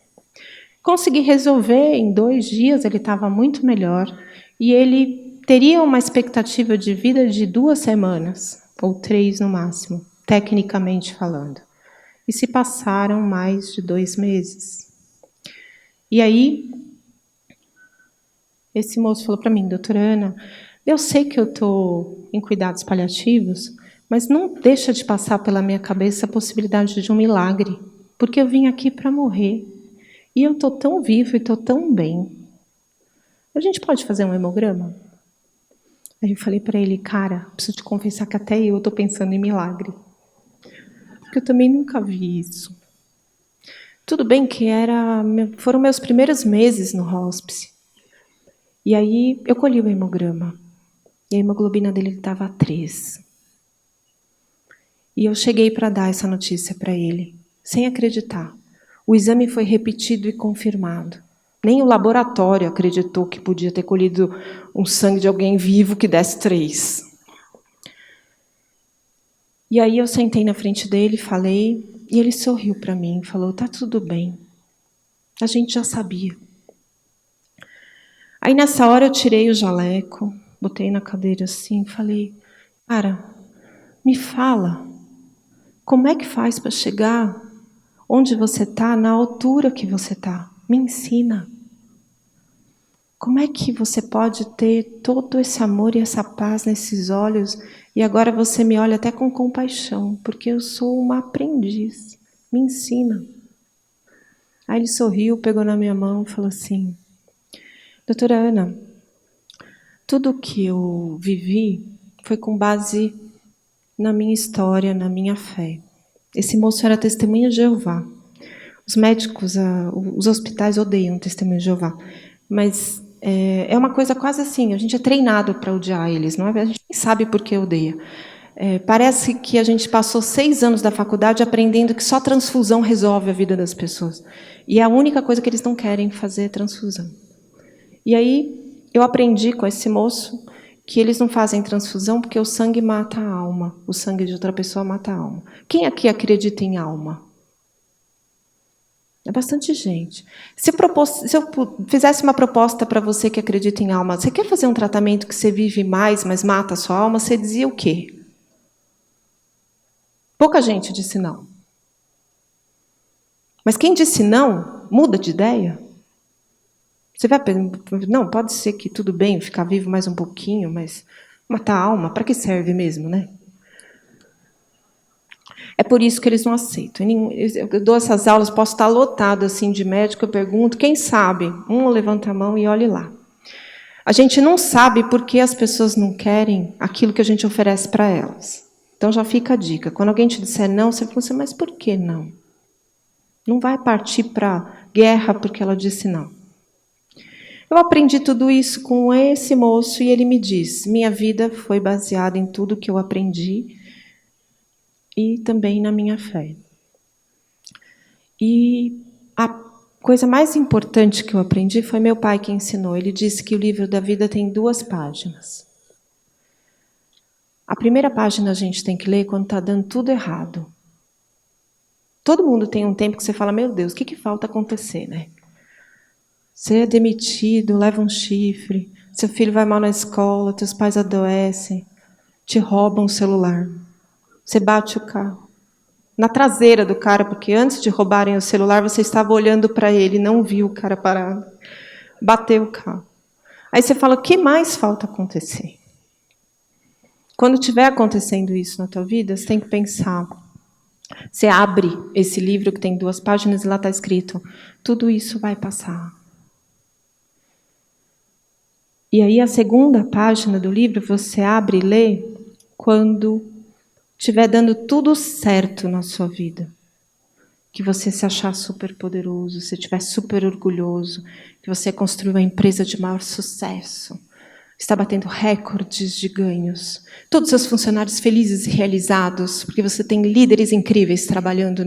Consegui resolver em 2 dias, ele estava muito melhor, e ele teria uma expectativa de vida de 2 semanas, ou 3 no máximo, tecnicamente falando. E se passaram mais de 2 meses. E aí, esse moço falou para mim: doutora Ana, eu sei que eu estou em cuidados paliativos, mas não deixa de passar pela minha cabeça a possibilidade de um milagre, porque eu vim aqui para morrer. E eu estou tão vivo e estou tão bem. A gente pode fazer um hemograma? Aí eu falei para ele: cara, preciso te confessar que até eu estou pensando em milagre. Porque eu também nunca vi isso. Tudo bem que foram meus primeiros meses no hospice. E aí eu colhi o hemograma. E a hemoglobina dele estava 3. E eu cheguei para dar essa notícia para ele, sem acreditar. O exame foi repetido e confirmado. Nem o laboratório acreditou que podia ter colhido um sangue de alguém vivo que desse 3. E aí eu sentei na frente dele, falei, e ele sorriu para mim e falou: tá tudo bem. A gente já sabia. Aí nessa hora eu tirei o jaleco, botei na cadeira assim e falei: cara, me fala, como é que faz para chegar onde você está, na altura que você está? Me ensina. Como é que você pode ter todo esse amor e essa paz nesses olhos e agora você me olha até com compaixão, porque eu sou uma aprendiz. Me ensina. Aí ele sorriu, pegou na minha mão e falou assim: doutora Ana, tudo que eu vivi foi com base na minha história, na minha fé. Esse moço era testemunha de Jeová. Os médicos, os hospitais odeiam testemunha de Jeová. Mas é uma coisa quase assim, a gente é treinado para odiar eles, não é? A gente nem sabe por que odeia. Parece que a gente passou 6 anos da faculdade aprendendo que só transfusão resolve a vida das pessoas. E a única coisa que eles não querem fazer é transfusão. E aí eu aprendi com esse moço que eles não fazem transfusão porque o sangue mata a alma. O sangue de outra pessoa mata a alma. Quem aqui acredita em alma? É bastante gente. Se eu fizesse uma proposta para você que acredita em alma, você quer fazer um tratamento que você vive mais, mas mata a sua alma, você dizia o quê? Pouca gente disse não. Mas quem disse não, muda de ideia. Você vai pensar, não, pode ser que tudo bem ficar vivo mais um pouquinho, mas matar a alma, para que serve mesmo, né? É por isso que eles não aceitam. Eu dou essas aulas, posso estar lotado assim de médico, eu pergunto, quem sabe? Um levanta a mão e olhe lá. A gente não sabe por que as pessoas não querem aquilo que a gente oferece para elas. Então já fica a dica. Quando alguém te disser não, você fala assim, mas por que não? Não vai partir para guerra porque ela disse não. Eu aprendi tudo isso com esse moço e ele me diz, minha vida foi baseada em tudo que eu aprendi e também na minha fé. E a coisa mais importante que eu aprendi foi meu pai que ensinou. Ele disse que o livro da vida tem 2 páginas. A primeira página a gente tem que ler quando está dando tudo errado. Todo mundo tem um tempo que você fala, meu Deus, o que falta acontecer, né? Você é demitido, leva um chifre, seu filho vai mal na escola, teus pais adoecem, te roubam o celular, você bate o carro. Na traseira do cara, porque antes de roubarem o celular, você estava olhando para ele, não viu o cara parado. Bateu o carro. Aí você fala, o que mais falta acontecer? Quando estiver acontecendo isso na tua vida, você tem que pensar. Você abre esse livro que tem 2 páginas e lá está escrito, tudo isso vai passar. E aí a segunda página do livro você abre e lê quando estiver dando tudo certo na sua vida. Que você se achar super poderoso, se estiver super orgulhoso, que você construiu uma empresa de maior sucesso, está batendo recordes de ganhos, todos os seus funcionários felizes e realizados, porque você tem líderes incríveis trabalhando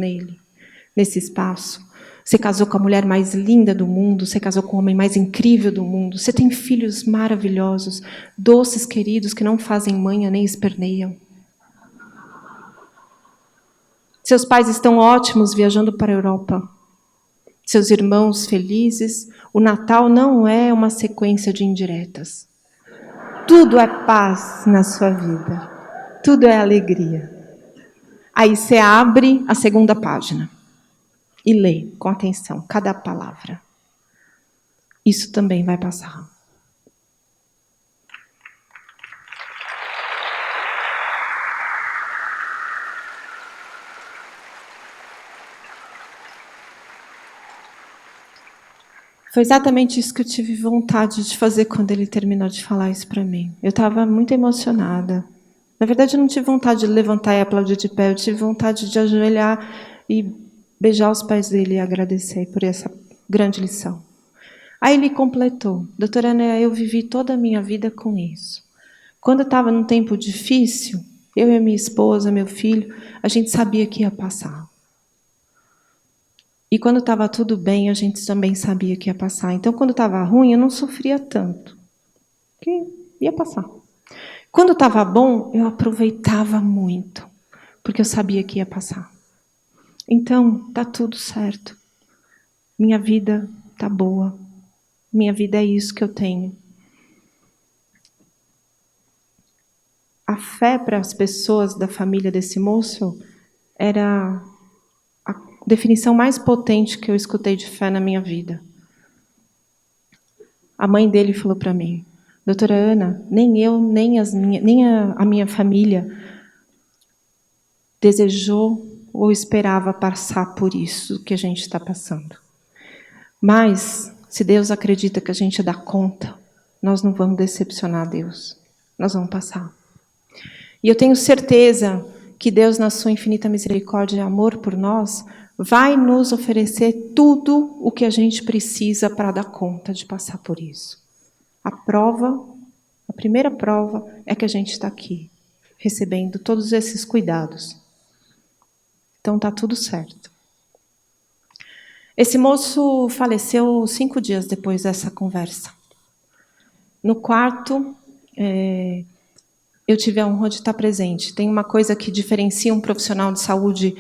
nesse espaço. Você casou com a mulher mais linda do mundo, você casou com o homem mais incrível do mundo, você tem filhos maravilhosos, doces, queridos, que não fazem manha nem esperneiam. Seus pais estão ótimos viajando para a Europa. Seus irmãos felizes. O Natal não é uma sequência de indiretas. Tudo é paz na sua vida. Tudo é alegria. Aí você abre a segunda página e lê com atenção cada palavra. Isso também vai passar. Foi exatamente isso que eu tive vontade de fazer quando ele terminou de falar isso para mim. Eu estava muito emocionada. Na verdade, eu não tive vontade de levantar e aplaudir de pé, eu tive vontade de ajoelhar e beijar os pés dele e agradecer por essa grande lição. Aí ele completou. Doutora Ana, eu vivi toda a minha vida com isso. Quando eu estava num tempo difícil, eu e a minha esposa, meu filho, a gente sabia que ia passar. E quando estava tudo bem, a gente também sabia que ia passar. Então, quando estava ruim, eu não sofria tanto. Porque ia passar. Quando estava bom, eu aproveitava muito. Porque eu sabia que ia passar. Então, está tudo certo. Minha vida está boa. Minha vida é isso que eu tenho. A fé para as pessoas da família desse moço era a definição mais potente que eu escutei de fé na minha vida. A mãe dele falou para mim, doutora Ana, nem eu, nem a minha família desejou ou esperava passar por isso que a gente está passando. Mas, se Deus acredita que a gente dá conta, nós não vamos decepcionar Deus. Nós vamos passar. E eu tenho certeza que Deus, na sua infinita misericórdia e amor por nós, vai nos oferecer tudo o que a gente precisa para dar conta de passar por isso. A primeira prova é que a gente está aqui, recebendo todos esses cuidados. Então está tudo certo. Esse moço faleceu 5 dias depois dessa conversa. No quarto, eu tive a honra de estar presente. Tem uma coisa que diferencia um profissional de saúde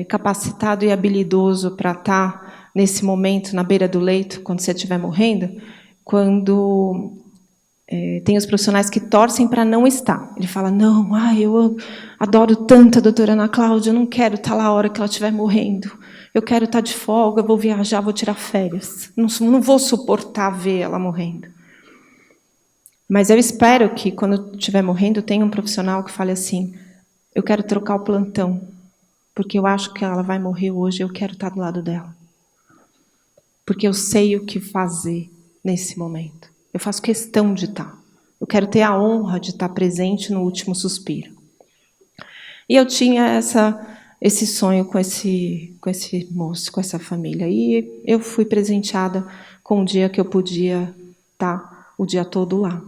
capacitado e habilidoso para estar nesse momento na beira do leito, quando você estiver morrendo, quando tem os profissionais que torcem para não estar. Ele fala, não, eu adoro tanto a doutora Ana Cláudia, eu não quero estar lá a hora que ela estiver morrendo. Eu quero estar de folga, vou viajar, vou tirar férias. Não vou suportar ver ela morrendo. Mas eu espero que, quando eu estiver morrendo, tenha um profissional que fale assim, eu quero trocar o plantão. porque eu acho que ela vai morrer hoje, eu quero estar do lado dela. Porque eu sei o que fazer nesse momento. Eu faço questão de estar. Eu quero ter a honra de estar presente no último suspiro. E eu tinha esse sonho com esse moço, com essa família. E eu fui presenteada com um dia que eu podia estar o dia todo lá.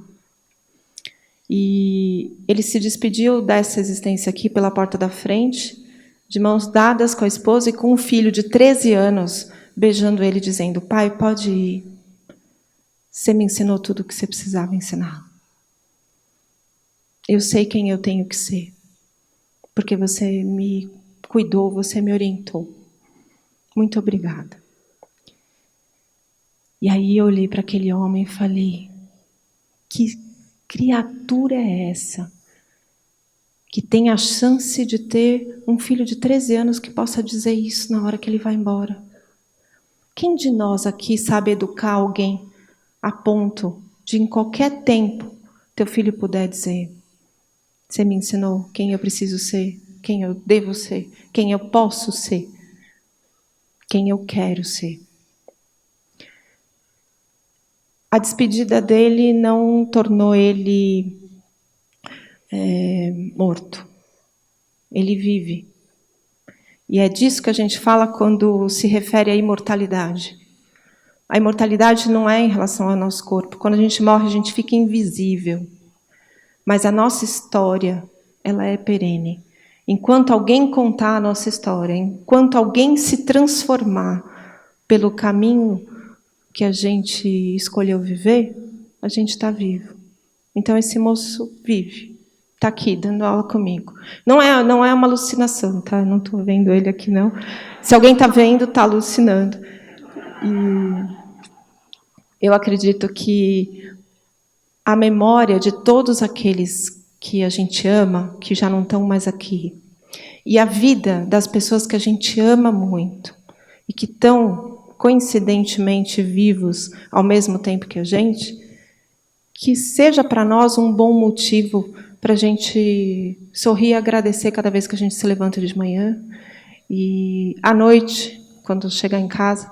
E ele se despediu dessa existência aqui pela porta da frente, de mãos dadas com a esposa e com um filho de 13 anos, beijando ele, dizendo: pai, pode ir. Você me ensinou tudo o que você precisava ensinar. Eu sei quem eu tenho que ser, porque você me cuidou, você me orientou. Muito obrigada. E aí eu olhei para aquele homem e falei: que criatura é essa que tem a chance de ter um filho de 13 anos que possa dizer isso na hora que ele vai embora? Quem de nós aqui sabe educar alguém a ponto de, em qualquer tempo, teu filho puder dizer: você me ensinou quem eu preciso ser, quem eu devo ser, quem eu posso ser, quem eu quero ser? A despedida dele não tornou ele morto. Ele vive. E é disso que a gente fala quando se refere à imortalidade. A imortalidade não é em relação ao nosso corpo. Quando a gente morre, a gente fica invisível. Mas a nossa história, ela é perene. Enquanto alguém contar a nossa história, enquanto alguém se transformar pelo caminho que a gente escolheu viver, a gente está vivo. Então esse moço vive. Está aqui, dando aula comigo. Não é uma alucinação, tá? Não estou vendo ele aqui, não. Se alguém está vendo, está alucinando. E eu acredito que a memória de todos aqueles que a gente ama, que já não estão mais aqui, e a vida das pessoas que a gente ama muito, e que estão, coincidentemente, vivos ao mesmo tempo que a gente, que seja para nós um bom motivo para a gente sorrir e agradecer cada vez que a gente se levanta de manhã. E à noite, quando chegar em casa,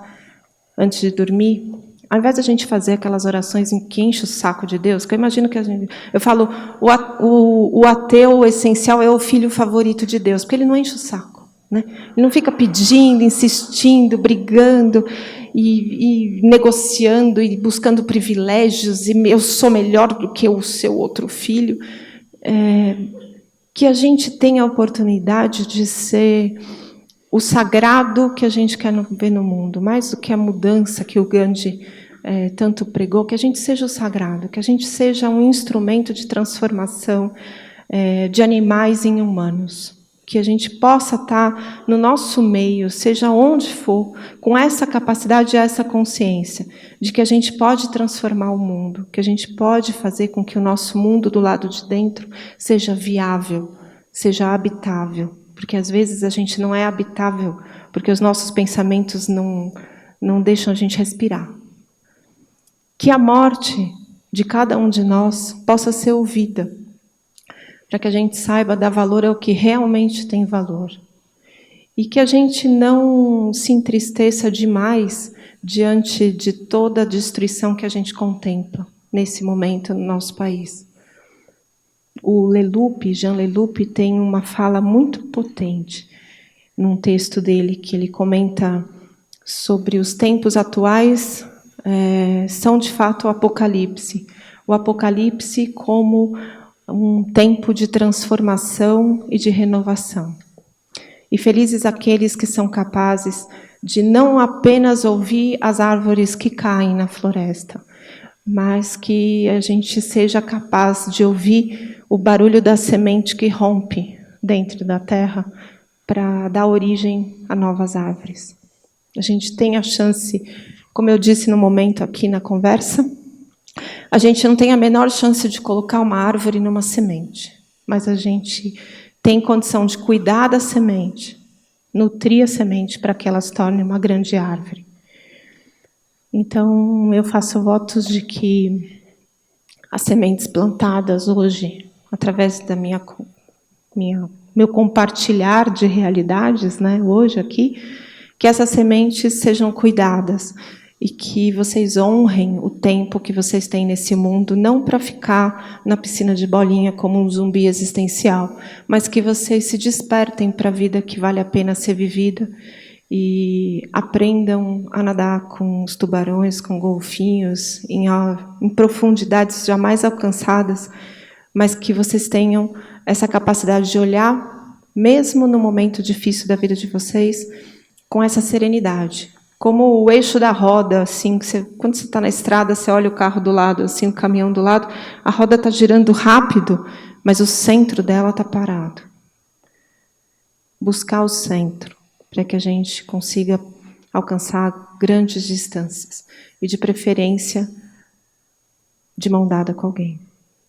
antes de dormir, ao invés de a gente fazer aquelas orações em que enche o saco de Deus, que eu imagino que eu falo, o ateu essencial é o filho favorito de Deus, porque ele não enche o saco, né? Ele não fica pedindo, insistindo, brigando e negociando e buscando privilégios, e eu sou melhor do que o seu outro filho. Que a gente tenha a oportunidade de ser o sagrado que a gente quer ver no mundo, mais do que a mudança que o Gandhi tanto pregou, que a gente seja o sagrado, que a gente seja um instrumento de transformação de animais em humanos, que a gente possa estar no nosso meio, seja onde for, com essa capacidade e essa consciência de que a gente pode transformar o mundo, que a gente pode fazer com que o nosso mundo do lado de dentro seja viável, seja habitável. Porque às vezes a gente não é habitável, porque os nossos pensamentos não deixam a gente respirar. Que a morte de cada um de nós possa ser ouvida, para que a gente saiba dar valor ao que realmente tem valor. E que a gente não se entristeça demais diante de toda a destruição que a gente contempla nesse momento no nosso país. O Leloup, Jean Leloup, tem uma fala muito potente num texto dele, que ele comenta sobre os tempos atuais, são de fato o apocalipse. O apocalipse como um tempo de transformação e de renovação. E felizes aqueles que são capazes de não apenas ouvir as árvores que caem na floresta, mas que a gente seja capaz de ouvir o barulho da semente que rompe dentro da terra para dar origem a novas árvores. A gente tem a chance, como eu disse no momento aqui na conversa, a gente não tem a menor chance de colocar uma árvore numa semente, mas a gente tem condição de cuidar da semente, nutrir a semente para que ela se torne uma grande árvore. Então, eu faço votos de que as sementes plantadas hoje, através da minha meu compartilhar de realidades, né, hoje aqui, que essas sementes sejam cuidadas e que vocês honrem o tempo que vocês têm nesse mundo, não para ficar na piscina de bolinha como um zumbi existencial, mas que vocês se despertem para a vida que vale a pena ser vivida e aprendam a nadar com os tubarões, com golfinhos, em profundidades jamais alcançadas, mas que vocês tenham essa capacidade de olhar, mesmo no momento difícil da vida de vocês, com essa serenidade. Como o eixo da roda, assim, quando você está na estrada, você olha o carro do lado, assim, o caminhão do lado, a roda está girando rápido, mas o centro dela está parado. Buscar o centro, para que a gente consiga alcançar grandes distâncias. E, de preferência, de mão dada com alguém.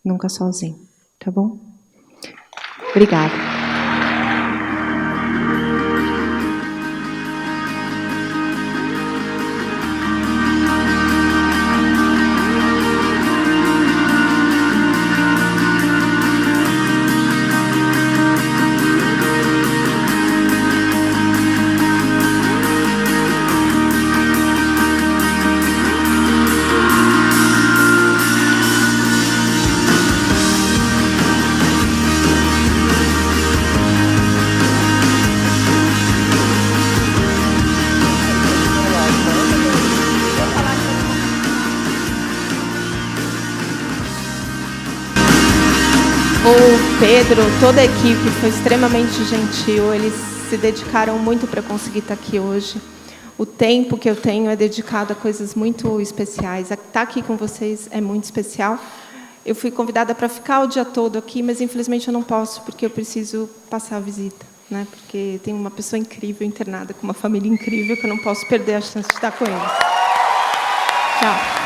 Nunca sozinho. Tá bom? Obrigada. O Pedro, toda a equipe foi extremamente gentil, eles se dedicaram muito para conseguir estar aqui hoje. O tempo que eu tenho é dedicado a coisas muito especiais. Estar aqui com vocês é muito especial. Eu fui convidada para ficar o dia todo aqui, mas infelizmente eu não posso, porque eu preciso passar a visita, né? Porque tem uma pessoa incrível internada, com uma família incrível, que eu não posso perder a chance de estar com eles. Tchau.